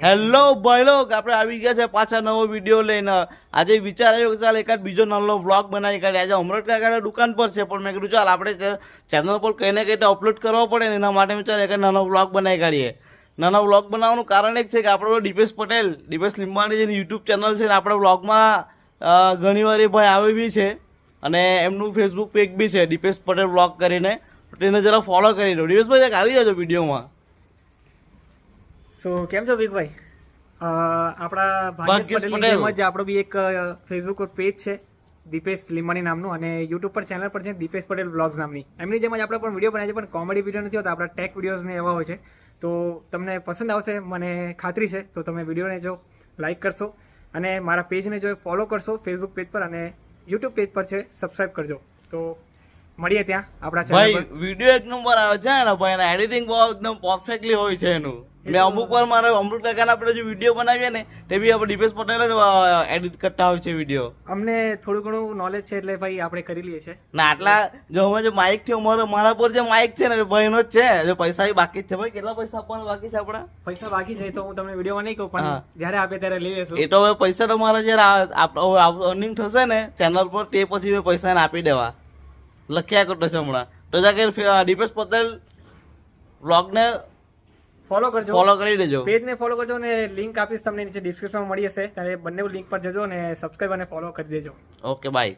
Hello ભાઈ લોક, આપણે આવી ગયા છે પાછા નવો વિડીયો લઈને. આજે વિચાર આવ્યો કે ચાલ એકાદ બીજો નાનો વ્લોગ બનાવી કાઢીએ. આજે અમરત કાકા દુકાન પર છે, પણ મેં કીધું ચાલ આપણે ચેનલ પર કંઈ ને કંઈ તો અપલોડ કરવો પડે ને, એના માટે ચાલ એક નાનો વ્લોગ બનાવી કાઢીએ. નાનો વ્લોગ બનાવવાનું કારણ એક છે કે આપણો દીપેશ પટેલ, દીપેશ લીંબાણી જેની યુટ્યુબ ચેનલ છે ને, આપણા વ્લોગમાં ઘણી વાર એ ભાઈ આવે બી છે અને એમનું ફેસબુક પેજ બી છે દીપેશ પટેલ વ્લોગ કરીને. તેને જરા ફોલો કરી દો. દીપેશભાઈ આવી જાજો વિડીયોમાં. સો કેમ છો વિકભાઈ? આપણા ભાગ્યેશ ભાગ્યેશ પટેલ. પટેલની જેમ જ આપણો બી એક ફેસબુક પર પેજ છે દીપેશ લીંબાણી નામનું, અને યુટ્યુબ પર ચેનલ પર છે દીપેશ પટેલ વ્લોગ્સ નામની. એમની જેમ જ આપણે પણ વિડીયો બનાવીએ છીએ, પણ કોમેડી વિડીયો નથી હોતા, આપણા ટેક વિડીયોઝ ને એવા હોય છે. તો તમને પસંદ આવશે, મને ખાતરી છે. તો તમે વિડીયોને જો લાઈક કરશો અને મારા પેજને જો ફોલો કરશો ફેસબુક પેજ પર, અને યુટ્યુબ પેજ પર છે સબસ્ક્રાઈબ કરજો. તો મળીએ ત્યાં આપણા ચેનલ ભાઈ પર. વિડીયો એક નંબર આવે છે ને ભાઈ, એના એડિટિંગ બહુ એકદમ પરફેક્ટલી હોય છે એનું. મેં અમુક વાર મારે અમૃત કાકાના આપણે જે વિડીયો બનાવીએ ને, તે બી આપણે દીપેશ પટેલ જ એડિટ કરતા હોય છે વિડીયો. અમને થોડું ઘણું નોલેજ છે એટલે ભાઈ આપણે કરી લઈએ છીએ. ના આટલા જો અમે જે માઇક છે મારા પર જે માઇક છે ને એ ભાઈનો જ છે. જો પૈસા બી બાકી જ છે ભાઈ. કેટલા પૈસા આપવાના બાકી છે આપણા? પૈસા બાકી જાય તો હું તમને વિડીયોમાં નહીં કહું, પણ હા. જ્યારે આપે ત્યારે લઈ લેશું. એ તો હવે પૈસા તો મારા જયારે અર્નિંગ થશે ને ચેનલ પર, તે પછી મેં પૈસા આપી દેવા લખ્યા કરતો છે હમણાં. તો જા દીપેશ પટેલ વ્લોગને ફોલો કરજો, ફોલો કરી દેજો. પેજને ફોલો કરજો, અને લિંક આપીશ તમને નીચે ડિસ્ક્રિપ્શનમાં મળી હશે, ત્યારે બંને લિંક પર જજો અને સબસ્ક્રાઈબ અને ફોલો કરી દેજો. Okay bye.